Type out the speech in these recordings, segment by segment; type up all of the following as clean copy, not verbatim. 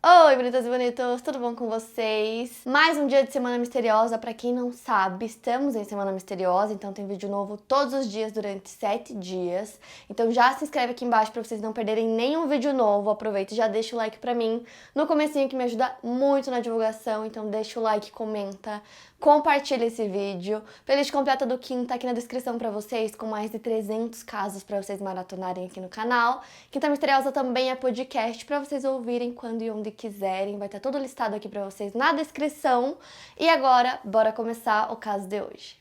Oi, bonitas e bonitos, tudo bom com vocês? Mais um dia de Semana Misteriosa. Pra quem não sabe, estamos em Semana Misteriosa, então tem vídeo novo todos os dias durante 7 dias. Então já se inscreve aqui embaixo pra vocês não perderem nenhum vídeo novo. Aproveita e já deixa o like pra mim no comecinho, que me ajuda muito na divulgação. Então deixa o like, comenta, compartilha esse vídeo. Playlist completa do Kim tá aqui na descrição pra vocês, com mais de 300 casos pra vocês maratonarem aqui no canal. Quinta Misteriosa também é podcast pra vocês ouvirem quando e onde quiserem. Vai estar tudo listado aqui pra vocês na descrição. E agora, bora começar o caso de hoje.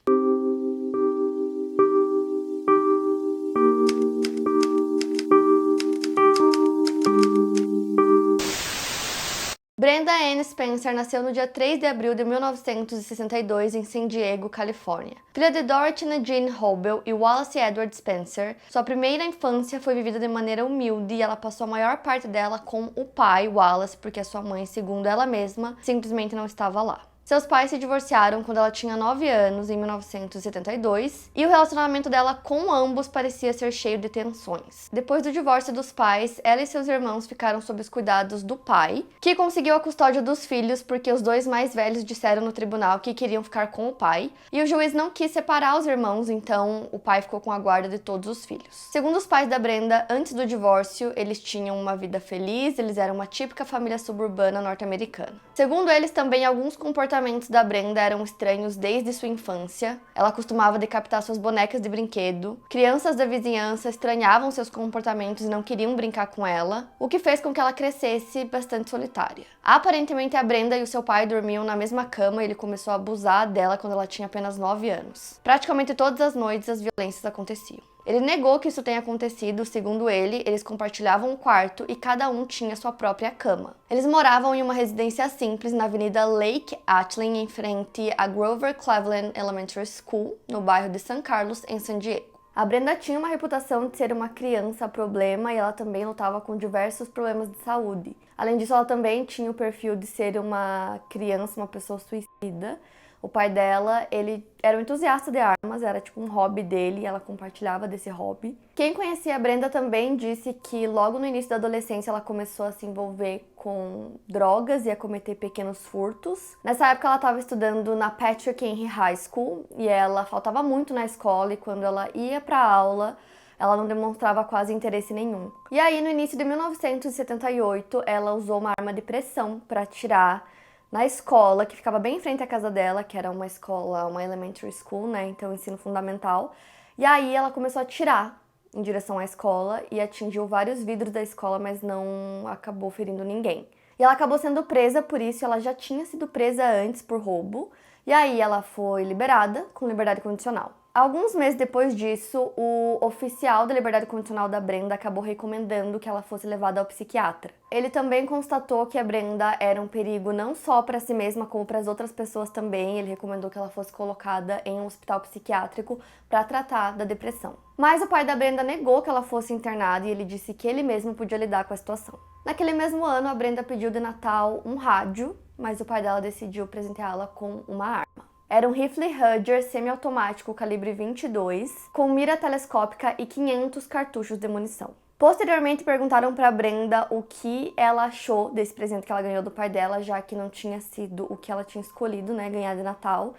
Brenda Ann Spencer nasceu no dia 3 de abril de 1962 em San Diego, Califórnia. Filha de Dorothy Nadine Hobel e Wallace Edward Spencer, sua primeira infância foi vivida de maneira humilde e ela passou a maior parte dela com o pai, Wallace, porque a sua mãe, segundo ela mesma, simplesmente não estava lá. Seus pais se divorciaram quando ela tinha 9 anos, em 1972, e o relacionamento dela com ambos parecia ser cheio de tensões. Depois do divórcio dos pais, ela e seus irmãos ficaram sob os cuidados do pai, que conseguiu a custódia dos filhos porque os dois mais velhos disseram no tribunal que queriam ficar com o pai, e o juiz não quis separar os irmãos, então o pai ficou com a guarda de todos os filhos. Segundo os pais da Brenda, antes do divórcio, eles tinham uma vida feliz, eles eram uma típica família suburbana norte-americana. Segundo eles, também alguns comportamentos da Brenda eram estranhos desde sua infância. Ela costumava decapitar suas bonecas de brinquedo. Crianças da vizinhança estranhavam seus comportamentos e não queriam brincar com ela, o que fez com que ela crescesse bastante solitária. Aparentemente, a Brenda e o seu pai dormiam na mesma cama e ele começou a abusar dela quando ela tinha apenas 9 anos. Praticamente todas as noites as violências aconteciam. Ele negou que isso tenha acontecido. Segundo ele, eles compartilhavam um quarto e cada um tinha sua própria cama. Eles moravam em uma residência simples na avenida Lake Atlin, em frente à Grover Cleveland Elementary School, no bairro de San Carlos, em San Diego. A Brenda tinha uma reputação de ser uma criança problema e ela também lutava com diversos problemas de saúde. Além disso, ela também tinha o perfil de ser uma criança, uma pessoa suicida. O pai dela, ele era um entusiasta de armas, era tipo um hobby dele e ela compartilhava desse hobby. Quem conhecia a Brenda também disse que logo no início da adolescência ela começou a se envolver com drogas e a cometer pequenos furtos. Nessa época ela estava estudando na Patrick Henry High School e ela faltava muito na escola e quando ela ia para aula, ela não demonstrava quase interesse nenhum. E aí, no início de 1978, ela usou uma arma de pressão para atirar na escola, que ficava bem em frente à casa dela, que era uma escola, uma elementary school, né, então ensino fundamental. E aí ela começou a atirar em direção à escola e atingiu vários vidros da escola, mas não acabou ferindo ninguém. E ela acabou sendo presa por isso, ela já tinha sido presa antes por roubo, e aí ela foi liberada com liberdade condicional. Alguns meses depois disso, o oficial da liberdade condicional da Brenda acabou recomendando que ela fosse levada ao psiquiatra. Ele também constatou que a Brenda era um perigo não só para si mesma, como para as outras pessoas também. Ele recomendou que ela fosse colocada em um hospital psiquiátrico para tratar da depressão. Mas o pai da Brenda negou que ela fosse internada e ele disse que ele mesmo podia lidar com a situação. Naquele mesmo ano, a Brenda pediu de Natal um rádio, mas o pai dela decidiu presenteá-la com uma arma. Era um rifle Hugger semiautomático calibre 22, com mira telescópica e 500 cartuchos de munição. Posteriormente, perguntaram para Brenda o que ela achou desse presente que ela ganhou do pai dela, já que não tinha sido o que ela tinha escolhido, né, ganhar de Natal.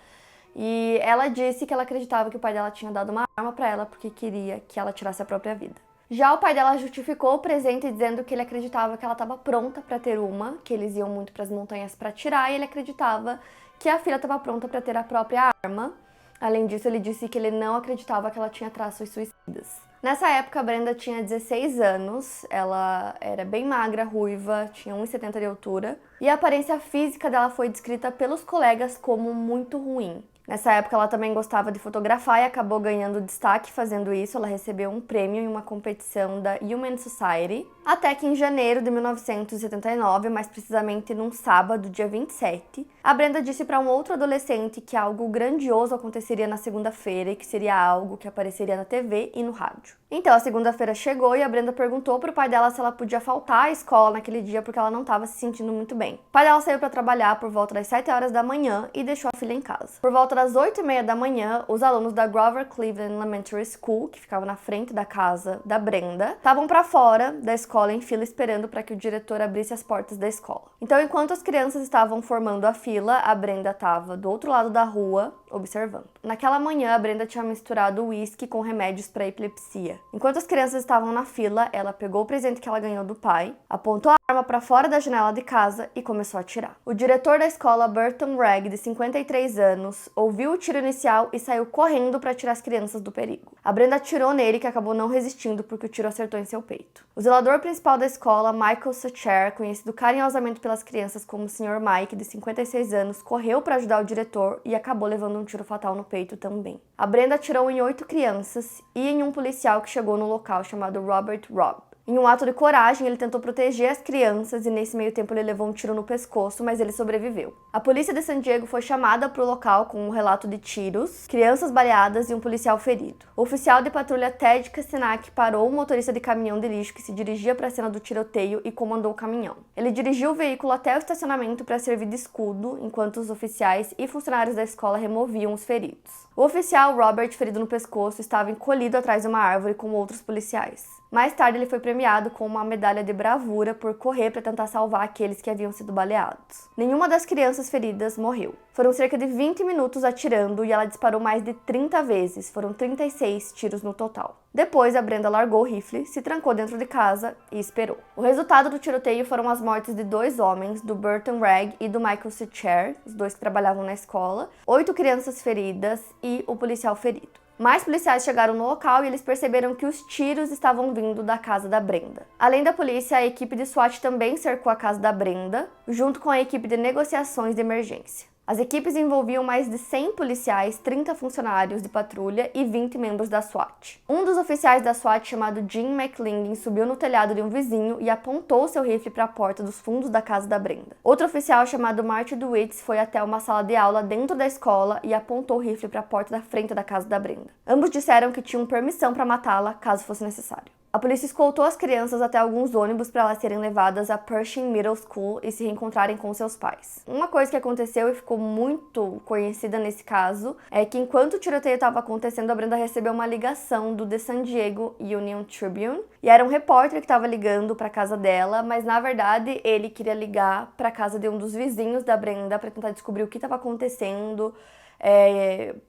E ela disse que ela acreditava que o pai dela tinha dado uma arma para ela porque queria que ela tirasse a própria vida. Já o pai dela justificou o presente dizendo que ele acreditava que ela estava pronta para ter uma, que eles iam muito para as montanhas para atirar, e ele acreditava que a filha estava pronta para ter a própria arma. Além disso, ele disse que ele não acreditava que ela tinha traços suicidas. Nessa época, a Brenda tinha 16 anos, ela era bem magra, ruiva, tinha 1,70 de altura, e a aparência física dela foi descrita pelos colegas como muito ruim. Nessa época, ela também gostava de fotografar e acabou ganhando destaque fazendo isso. Ela recebeu um prêmio em uma competição da Human Society. Até que em janeiro de 1979, mais precisamente num sábado, dia 27, a Brenda disse para um outro adolescente que algo grandioso aconteceria na segunda-feira e que seria algo que apareceria na TV e no rádio. Então, a segunda-feira chegou e a Brenda perguntou pro pai dela se ela podia faltar à escola naquele dia porque ela não estava se sentindo muito bem. O pai dela saiu para trabalhar por volta das 7 horas da manhã e deixou a filha em casa. Por volta das 8h30 da manhã, os alunos da Grover Cleveland Elementary School, que ficava na frente da casa da Brenda, estavam para fora da escola escola em fila esperando para que o diretor abrisse as portas da escola. Então, enquanto as crianças estavam formando a fila, a Brenda estava do outro lado da rua, observando. Naquela manhã, a Brenda tinha misturado uísque com remédios para epilepsia. Enquanto as crianças estavam na fila, ela pegou o presente que ela ganhou do pai, apontou a arma para fora da janela de casa e começou a atirar. O diretor da escola, Burton Wragg, de 53 anos, ouviu o tiro inicial e saiu correndo para tirar as crianças do perigo. A Brenda atirou nele, que acabou não resistindo porque o tiro acertou em seu peito. O zelador principal da escola, Michael Sucher, conhecido carinhosamente pelas crianças como Sr. Mike, de 56 anos, correu para ajudar o diretor e acabou levando um tiro fatal no peito também. A Brenda atirou em 8 crianças e em um policial que chegou no local chamado Robert Robb. Em um ato de coragem, ele tentou proteger as crianças e nesse meio tempo ele levou um tiro no pescoço, mas ele sobreviveu. A polícia de San Diego foi chamada para o local com um relato de tiros, crianças baleadas e um policial ferido. O oficial de patrulha Ted Kacinak parou o motorista de caminhão de lixo que se dirigia para a cena do tiroteio e comandou o caminhão. Ele dirigiu o veículo até o estacionamento para servir de escudo, enquanto os oficiais e funcionários da escola removiam os feridos. O oficial Robert, ferido no pescoço, estava encolhido atrás de uma árvore com outros policiais. Mais tarde, ele foi premiado com uma medalha de bravura por correr para tentar salvar aqueles que haviam sido baleados. Nenhuma das crianças feridas morreu. Foram cerca de 20 minutos atirando e ela disparou mais de 30 vezes. Foram 36 tiros no total. Depois, a Brenda largou o rifle, se trancou dentro de casa e esperou. O resultado do tiroteio foram as mortes de 2 homens, do Burton Wragg e do Michael Sucher, os 2 que trabalhavam na escola, 8 crianças feridas e o policial ferido. Mais policiais chegaram no local e eles perceberam que os tiros estavam vindo da casa da Brenda. Além da polícia, a equipe de SWAT também cercou a casa da Brenda, junto com a equipe de negociações de emergência. As equipes envolviam mais de 100 policiais, 30 funcionários de patrulha e 20 membros da SWAT. Um dos oficiais da SWAT, chamado Jim McLingin, subiu no telhado de um vizinho e apontou seu rifle para a porta dos fundos da casa da Brenda. Outro oficial, chamado Marty DeWitts, foi até uma sala de aula dentro da escola e apontou o rifle para a porta da frente da casa da Brenda. Ambos disseram que tinham permissão para matá-la caso fosse necessário. A polícia escoltou as crianças até alguns ônibus para elas serem levadas a Pershing Middle School e se reencontrarem com seus pais. Uma coisa que aconteceu e ficou muito conhecida nesse caso é que enquanto o tiroteio estava acontecendo, a Brenda recebeu uma ligação do The San Diego Union Tribune e era um repórter que estava ligando para a casa dela, mas na verdade ele queria ligar para a casa de um dos vizinhos da Brenda para tentar descobrir o que estava acontecendo,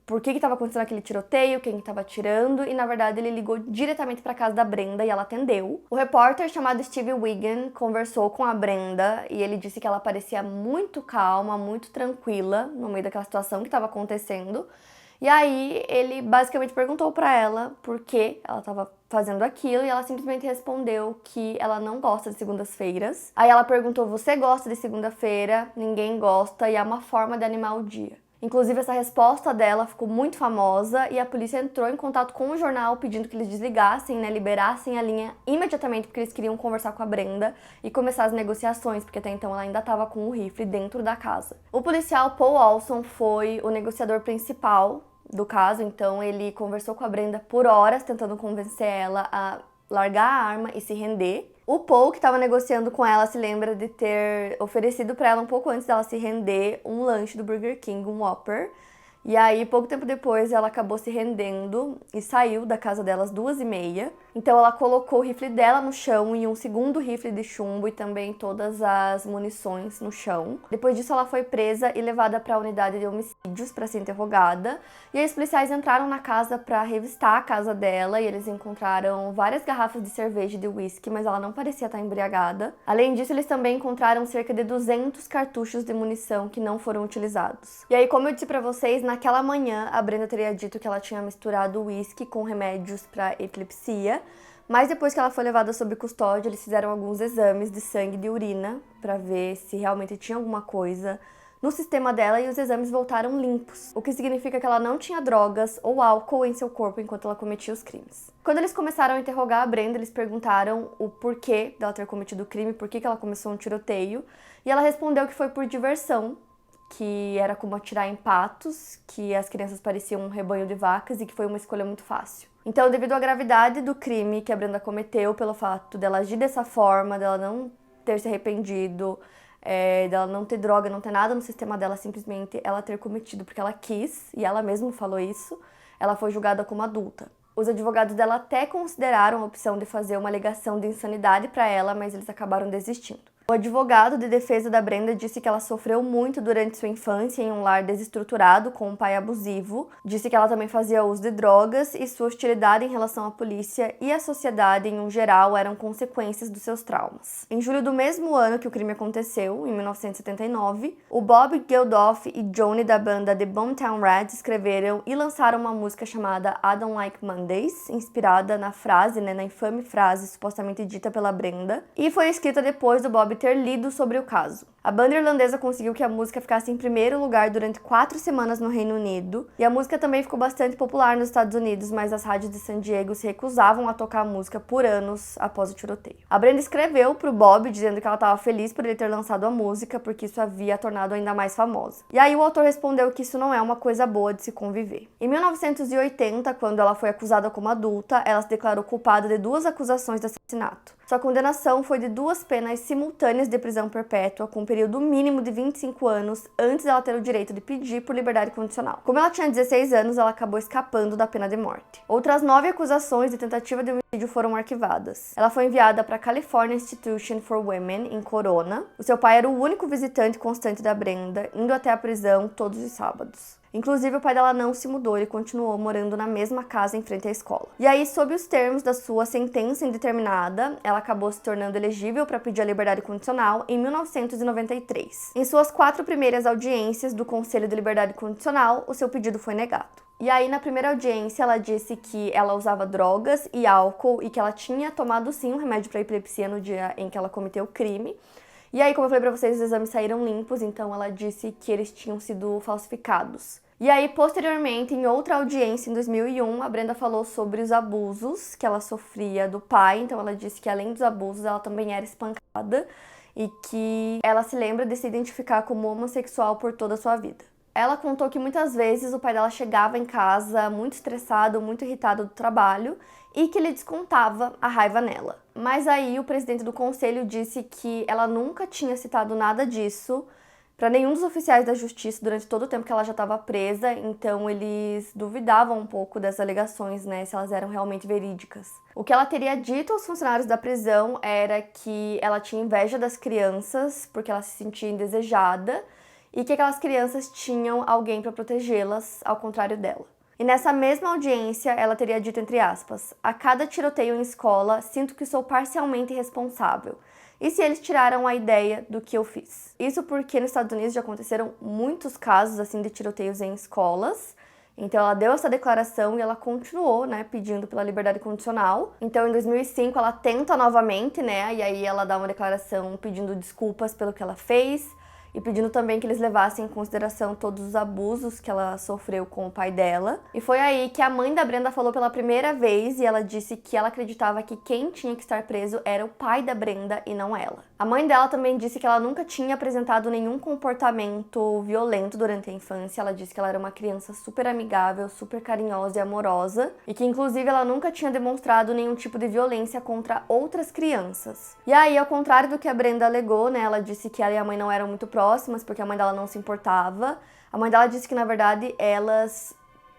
por que estava acontecendo aquele tiroteio, quem estava atirando, e na verdade ele ligou diretamente para casa da Brenda e ela atendeu. O repórter chamado Steve Wiggin conversou com a Brenda e ele disse que ela parecia muito calma, muito tranquila no meio daquela situação que estava acontecendo. E aí ele basicamente perguntou para ela por que ela estava fazendo aquilo e ela simplesmente respondeu que ela não gosta de segundas-feiras. Aí ela perguntou: "Você gosta de segunda-feira?" "Ninguém gosta e é uma forma de animar o dia." Inclusive, essa resposta dela ficou muito famosa e a polícia entrou em contato com o jornal pedindo que eles desligassem, liberassem a linha imediatamente porque eles queriam conversar com a Brenda e começar as negociações, porque até então ela ainda estava com o rifle dentro da casa. O policial Paul Olson foi o negociador principal do caso, então ele conversou com a Brenda por horas tentando convencer ela a largar a arma e se render. O Paul, que estava negociando com ela, se lembra de ter oferecido para ela um pouco antes dela se render um lanche do Burger King, um Whopper. E aí, pouco tempo depois, ela acabou se rendendo e saiu da casa dela às 2h30. Então ela colocou o rifle dela no chão e um segundo rifle de chumbo e também todas as munições no chão. Depois disso, ela foi presa e levada para a unidade de homicídios para ser interrogada. E aí os policiais entraram na casa para revistar a casa dela e eles encontraram várias garrafas de cerveja e de whisky, mas ela não parecia estar embriagada. Além disso, eles também encontraram cerca de 200 cartuchos de munição que não foram utilizados. E aí, como eu disse para vocês, naquela manhã a Brenda teria dito que ela tinha misturado whisky com remédios para epilepsia. Mas depois que ela foi levada sob custódia, eles fizeram alguns exames de sangue e de urina para ver se realmente tinha alguma coisa no sistema dela e os exames voltaram limpos, o que significa que ela não tinha drogas ou álcool em seu corpo enquanto ela cometia os crimes. Quando eles começaram a interrogar a Brenda, eles perguntaram o porquê dela ter cometido o crime, por que ela começou um tiroteio, e ela respondeu que foi por diversão, que era como atirar em patos, que as crianças pareciam um rebanho de vacas e que foi uma escolha muito fácil. Então, devido à gravidade do crime que a Brenda cometeu, pelo fato dela agir dessa forma, dela não ter se arrependido, dela não ter droga, não ter nada no sistema dela, simplesmente ela ter cometido porque ela quis, e ela mesma falou isso, ela foi julgada como adulta. Os advogados dela até consideraram a opção de fazer uma alegação de insanidade para ela, mas eles acabaram desistindo. O advogado de defesa da Brenda disse que ela sofreu muito durante sua infância em um lar desestruturado com um pai abusivo. Disse que ela também fazia uso de drogas e sua hostilidade em relação à polícia e à sociedade em um geral eram consequências dos seus traumas. Em julho do mesmo ano que o crime aconteceu, em 1979, o Bob Geldof e Johnny da banda The Boomtown Rats escreveram e lançaram uma música chamada I Don't Like Mondays, inspirada na frase, na infame frase supostamente dita pela Brenda, e foi escrita depois do Bob ter lido sobre o caso. A banda irlandesa conseguiu que a música ficasse em primeiro lugar durante 4 semanas no Reino Unido, e a música também ficou bastante popular nos Estados Unidos, mas as rádios de San Diego se recusavam a tocar a música por anos após o tiroteio. A Brenda escreveu pro Bob dizendo que ela estava feliz por ele ter lançado a música, porque isso havia a tornado ainda mais famosa. E aí o autor respondeu que isso não é uma coisa boa de se conviver. Em 1980, quando ela foi acusada como adulta, ela se declarou culpada de 2 acusações de assassinato. Sua condenação foi de 2 penas simultâneas de prisão perpétua, com um período mínimo de 25 anos, antes dela ter o direito de pedir por liberdade condicional. Como ela tinha 16 anos, ela acabou escapando da pena de morte. Outras 9 acusações de tentativa de homicídio foram arquivadas. Ela foi enviada para a California Institution for Women, em Corona. O seu pai era o único visitante constante da Brenda, indo até a prisão todos os sábados. Inclusive, o pai dela não se mudou, ele continuou morando na mesma casa em frente à escola. E aí, sob os termos da sua sentença indeterminada, ela acabou se tornando elegível para pedir a liberdade condicional em 1993. Em suas 4 primeiras audiências do Conselho de Liberdade Condicional, o seu pedido foi negado. E aí, na primeira audiência, ela disse que ela usava drogas e álcool e que ela tinha tomado sim um remédio para epilepsia no dia em que ela cometeu o crime. E aí, como eu falei pra vocês, os exames saíram limpos, então ela disse que eles tinham sido falsificados. E aí, posteriormente, em outra audiência, em 2001, a Brenda falou sobre os abusos que ela sofria do pai. Então ela disse que, além dos abusos, ela também era espancada e que ela se lembra de se identificar como homossexual por toda a sua vida. Ela contou que muitas vezes o pai dela chegava em casa muito estressado, muito irritado do trabalho e que ele descontava a raiva nela. Mas aí o presidente do conselho disse que ela nunca tinha citado nada disso para nenhum dos oficiais da justiça durante todo o tempo que ela já estava presa, então eles duvidavam um pouco das alegações, né, se elas eram realmente verídicas. O que ela teria dito aos funcionários da prisão era que ela tinha inveja das crianças porque ela se sentia indesejada e que aquelas crianças tinham alguém para protegê-las, ao contrário dela. E nessa mesma audiência, ela teria dito, entre aspas, a cada tiroteio em escola, sinto que sou parcialmente responsável. E se eles tiraram a ideia do que eu fiz? Isso porque nos Estados Unidos já aconteceram muitos casos assim de tiroteios em escolas. Então ela deu essa declaração e ela continuou, né, pedindo pela liberdade condicional. Então em 2005 ela tenta novamente, né, e aí ela dá uma declaração pedindo desculpas pelo que ela fez e pedindo também que eles levassem em consideração todos os abusos que ela sofreu com o pai dela. E foi aí que a mãe da Brenda falou pela primeira vez e ela disse que ela acreditava que quem tinha que estar preso era o pai da Brenda e não ela. A mãe dela também disse que ela nunca tinha apresentado nenhum comportamento violento durante a infância. Ela disse que ela era uma criança super amigável, super carinhosa e amorosa e que inclusive ela nunca tinha demonstrado nenhum tipo de violência contra outras crianças. E aí, ao contrário do que a Brenda alegou, né, ela disse que ela e a mãe não eram muito próximas porque a mãe dela não se importava. A mãe dela disse que, na verdade, elas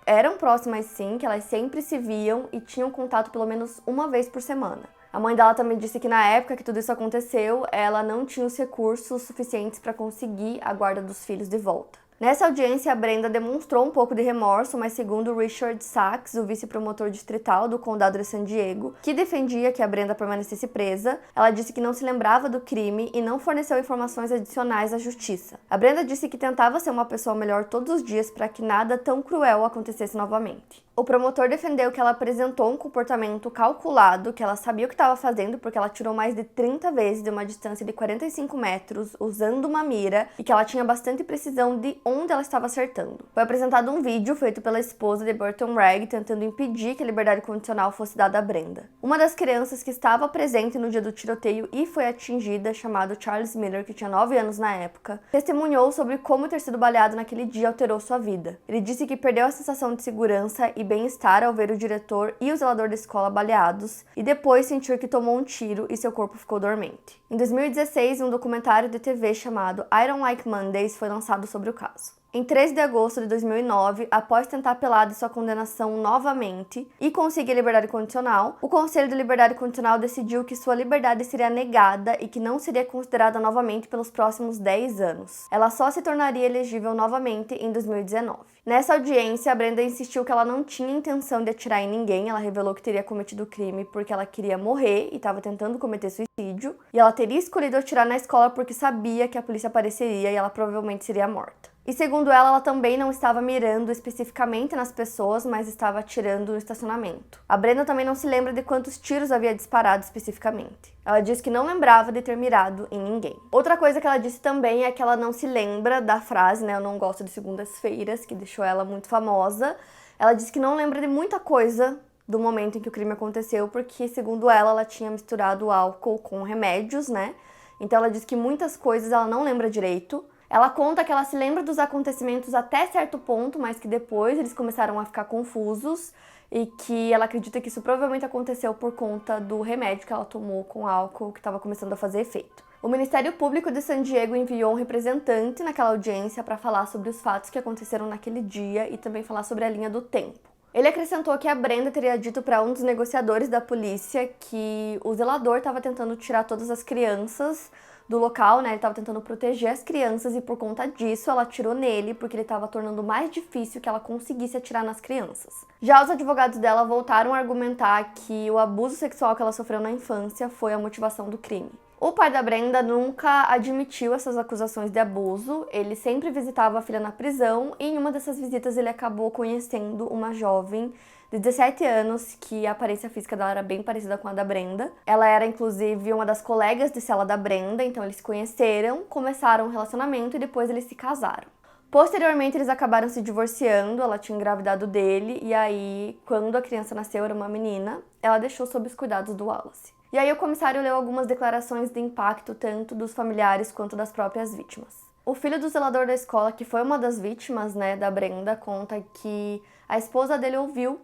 eram próximas sim, que elas sempre se viam e tinham contato pelo menos uma vez por semana. A mãe dela também disse que na época que tudo isso aconteceu, ela não tinha os recursos suficientes para conseguir a guarda dos filhos de volta. Nessa audiência, a Brenda demonstrou um pouco de remorso, mas segundo Richard Sachs, o vice-promotor distrital do condado de San Diego, que defendia que a Brenda permanecesse presa, ela disse que não se lembrava do crime e não forneceu informações adicionais à justiça. A Brenda disse que tentava ser uma pessoa melhor todos os dias para que nada tão cruel acontecesse novamente. O promotor defendeu que ela apresentou um comportamento calculado, que ela sabia o que estava fazendo porque ela tirou mais de 30 vezes de uma distância de 45 metros usando uma mira e que ela tinha bastante precisão de onde ela estava acertando. Foi apresentado um vídeo feito pela esposa de Burton Wragg tentando impedir que a liberdade condicional fosse dada à Brenda. Uma das crianças que estava presente no dia do tiroteio e foi atingida, chamado Charles Miller, que tinha 9 anos na época, testemunhou sobre como ter sido baleado naquele dia alterou sua vida. Ele disse que perdeu a sensação de segurança e bem-estar ao ver o diretor e o zelador da escola baleados e depois sentiu que tomou um tiro e seu corpo ficou dormente. Em 2016, um documentário de TV chamado I Don't Like Mondays foi lançado sobre o caso. Em 13 de agosto de 2009, após tentar apelar de sua condenação novamente e conseguir liberdade condicional, o Conselho de Liberdade Condicional decidiu que sua liberdade seria negada e que não seria considerada novamente pelos próximos 10 anos. Ela só se tornaria elegível novamente em 2019. Nessa audiência, a Brenda insistiu que ela não tinha intenção de atirar em ninguém. Ela revelou que teria cometido o crime porque ela queria morrer e estava tentando cometer suicídio. E ela teria escolhido atirar na escola porque sabia que a polícia apareceria e ela provavelmente seria morta. E segundo ela também não estava mirando especificamente nas pessoas, mas estava atirando no estacionamento. A Brenda também não se lembra de quantos tiros havia disparado especificamente. Ela disse que não lembrava de ter mirado em ninguém. Outra coisa que ela disse também é que ela não se lembra da frase, né, eu não gosto de segundas-feiras, que deixou ela muito famosa. Ela disse que não lembra de muita coisa do momento em que o crime aconteceu, porque, segundo ela tinha misturado álcool com remédios, né? Então ela disse que muitas coisas ela não lembra direito. Ela conta que ela se lembra dos acontecimentos até certo ponto, mas que depois eles começaram a ficar confusos e que ela acredita que isso provavelmente aconteceu por conta do remédio que ela tomou com álcool que estava começando a fazer efeito. O Ministério Público de San Diego enviou um representante naquela audiência para falar sobre os fatos que aconteceram naquele dia e também falar sobre a linha do tempo. Ele acrescentou que a Brenda teria dito para um dos negociadores da polícia que o zelador estava tentando tirar todas as crianças do local, né? Ele estava tentando proteger as crianças e por conta disso ela atirou nele porque ele estava tornando mais difícil que ela conseguisse atirar nas crianças. Já os advogados dela voltaram a argumentar que o abuso sexual que ela sofreu na infância foi a motivação do crime. O pai da Brenda nunca admitiu essas acusações de abuso, ele sempre visitava a filha na prisão e em uma dessas visitas ele acabou conhecendo uma jovem de 17 anos, que a aparência física dela era bem parecida com a da Brenda. Ela era, inclusive, uma das colegas de cela da Brenda, então eles se conheceram, começaram um relacionamento e depois eles se casaram. Posteriormente, eles acabaram se divorciando, ela tinha engravidado dele, e aí, quando a criança nasceu, era uma menina, ela deixou sob os cuidados do Wallace. E aí o comissário leu algumas declarações de impacto, tanto dos familiares quanto das próprias vítimas. O filho do zelador da escola, que foi uma das vítimas, né, da Brenda, conta que a esposa dele ouviu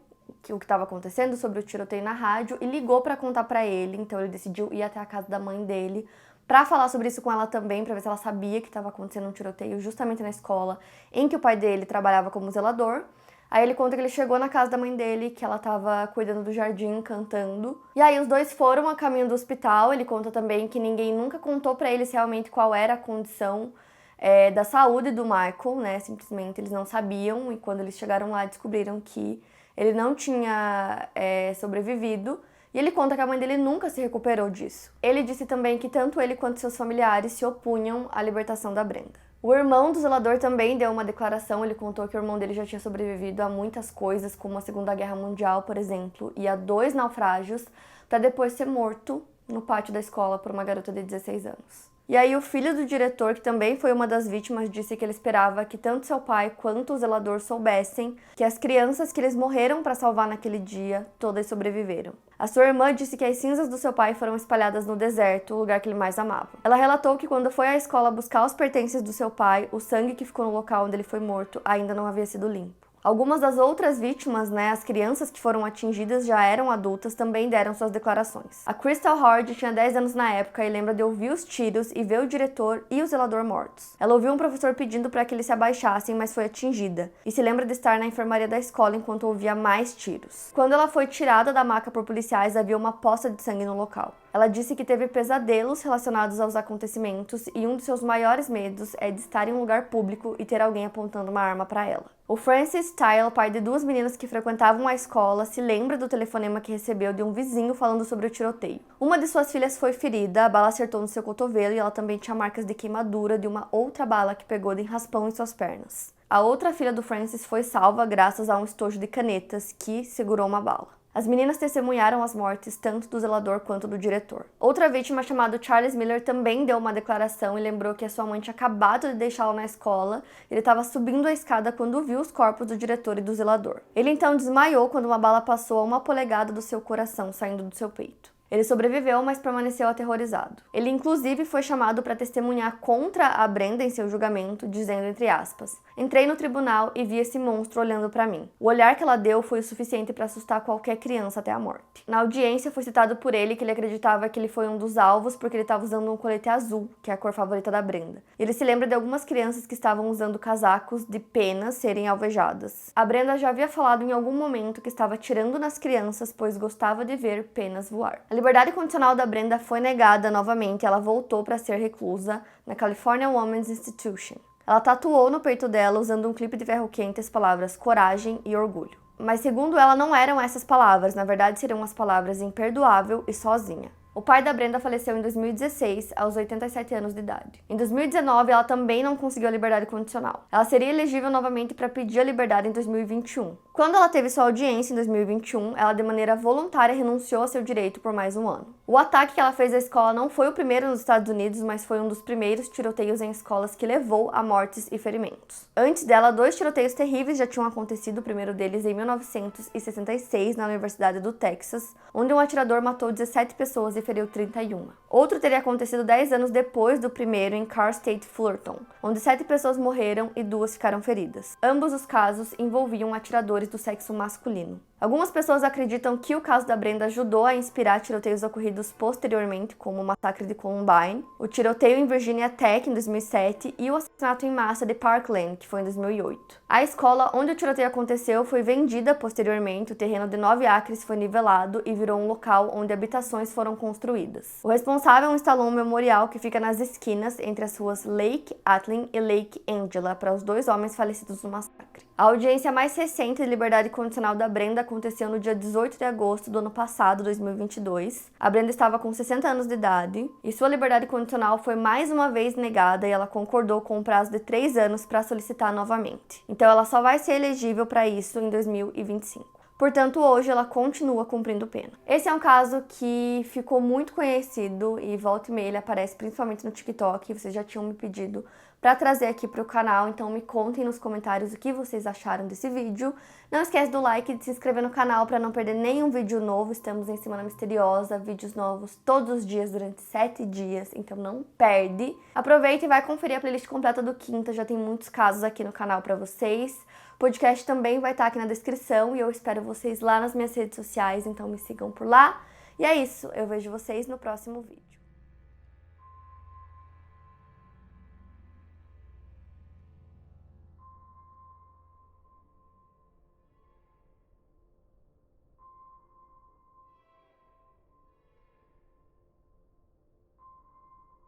o que estava acontecendo sobre o tiroteio na rádio e ligou para contar para ele, então ele decidiu ir até a casa da mãe dele para falar sobre isso com ela também, para ver se ela sabia que estava acontecendo um tiroteio justamente na escola em que o pai dele trabalhava como zelador. Aí ele conta que ele chegou na casa da mãe dele, que ela estava cuidando do jardim, cantando. E aí os dois foram a caminho do hospital. Ele conta também que ninguém nunca contou para eles realmente qual era a condição da saúde do Michael, né? Simplesmente eles não sabiam e quando eles chegaram lá descobriram que ele não tinha sobrevivido. E ele conta que a mãe dele nunca se recuperou disso. Ele disse também que tanto ele quanto seus familiares se opunham à libertação da Brenda. O irmão do zelador também deu uma declaração, ele contou que o irmão dele já tinha sobrevivido a muitas coisas, como a Segunda Guerra Mundial, por exemplo, e a 2 naufrágios, para depois ser morto no pátio da escola por uma garota de 16 anos. E aí o filho do diretor, que também foi uma das vítimas, disse que ele esperava que tanto seu pai quanto o zelador soubessem que as crianças que eles morreram para salvar naquele dia, todas sobreviveram. A sua irmã disse que as cinzas do seu pai foram espalhadas no deserto, o lugar que ele mais amava. Ela relatou que quando foi à escola buscar os pertences do seu pai, o sangue que ficou no local onde ele foi morto ainda não havia sido limpo. Algumas das outras vítimas, né, as crianças que foram atingidas já eram adultas, também deram suas declarações. A Crystal Hard tinha 10 anos na época e lembra de ouvir os tiros e ver o diretor e o zelador mortos. Ela ouviu um professor pedindo para que eles se abaixassem, mas foi atingida. E se lembra de estar na enfermaria da escola enquanto ouvia mais tiros. Quando ela foi tirada da maca por policiais, havia uma poça de sangue no local. Ela disse que teve pesadelos relacionados aos acontecimentos e um dos seus maiores medos é de estar em um lugar público e ter alguém apontando uma arma para ela. O Francis Tile, pai de 2 meninas que frequentavam a escola, se lembra do telefonema que recebeu de um vizinho falando sobre o tiroteio. Uma de suas filhas foi ferida, a bala acertou no seu cotovelo e ela também tinha marcas de queimadura de uma outra bala que pegou de raspão em suas pernas. A outra filha do Francis foi salva graças a um estojo de canetas que segurou uma bala. As meninas testemunharam as mortes tanto do zelador quanto do diretor. Outra vítima, chamada Charles Miller, também deu uma declaração e lembrou que a sua mãe tinha acabado de deixá-lo na escola. Ele estava subindo a escada quando viu os corpos do diretor e do zelador. Ele então desmaiou quando uma bala passou a 1 polegada do seu coração, saindo do seu peito. Ele sobreviveu, mas permaneceu aterrorizado. Ele inclusive foi chamado para testemunhar contra a Brenda em seu julgamento, dizendo entre aspas: "Entrei no tribunal e vi esse monstro olhando para mim. O olhar que ela deu foi o suficiente para assustar qualquer criança até a morte." Na audiência foi citado por ele que ele acreditava que ele foi um dos alvos porque ele estava usando um colete azul, que é a cor favorita da Brenda. Ele se lembra de algumas crianças que estavam usando casacos de penas serem alvejadas. A Brenda já havia falado em algum momento que estava atirando nas crianças, pois gostava de ver penas voar. A liberdade condicional da Brenda foi negada novamente e ela voltou para ser reclusa na California Women's Institution. Ela tatuou no peito dela, usando um clipe de ferro quente, as palavras coragem e orgulho. Mas segundo ela, não eram essas palavras, na verdade seriam as palavras imperdoável e sozinha. O pai da Brenda faleceu em 2016, aos 87 anos de idade. Em 2019, ela também não conseguiu a liberdade condicional. Ela seria elegível novamente para pedir a liberdade em 2021. Quando ela teve sua audiência em 2021, ela de maneira voluntária renunciou a seu direito por mais um ano. O ataque que ela fez à escola não foi o primeiro nos Estados Unidos, mas foi um dos primeiros tiroteios em escolas que levou a mortes e ferimentos. Antes dela, 2 tiroteios terríveis já tinham acontecido, o primeiro deles em 1966, na Universidade do Texas, onde um atirador matou 17 pessoas e feriu 31. Outro teria acontecido 10 anos depois do primeiro, em Carr State, Fullerton, onde 7 pessoas morreram e 2 ficaram feridas. Ambos os casos envolviam atiradores do sexo masculino. Algumas pessoas acreditam que o caso da Brenda ajudou a inspirar tiroteios ocorridos posteriormente, como o massacre de Columbine, o tiroteio em Virginia Tech em 2007 e o assassinato em massa de Parkland, que foi em 2008. A escola onde o tiroteio aconteceu foi vendida posteriormente, o terreno de 9 acres foi nivelado e virou um local onde habitações foram construídas. O responsável instalou um memorial que fica nas esquinas entre as ruas Lake Atlin e Lake Angela para os 2 homens falecidos no massacre. A audiência mais recente de liberdade condicional da Brenda aconteceu no dia 18 de agosto do ano passado, 2022. A Brenda estava com 60 anos de idade e sua liberdade condicional foi mais uma vez negada e ela concordou com um prazo de 3 anos para solicitar novamente. Então ela só vai ser elegível para isso em 2025. Portanto, hoje ela continua cumprindo pena. Esse é um caso que ficou muito conhecido e volta e meia ele aparece principalmente no TikTok. Vocês já tinham me pedido para trazer aqui para o canal, então me contem nos comentários o que vocês acharam desse vídeo. Não esquece do like e de se inscrever no canal para não perder nenhum vídeo novo. Estamos em Semana Misteriosa, vídeos novos todos os dias durante 7 dias, então não perde. Aproveita e vai conferir a playlist completa do Quinta, já tem muitos casos aqui no canal para vocês. O podcast também vai estar aqui na descrição e eu espero vocês lá nas minhas redes sociais, então me sigam por lá. E é isso, eu vejo vocês no próximo vídeo.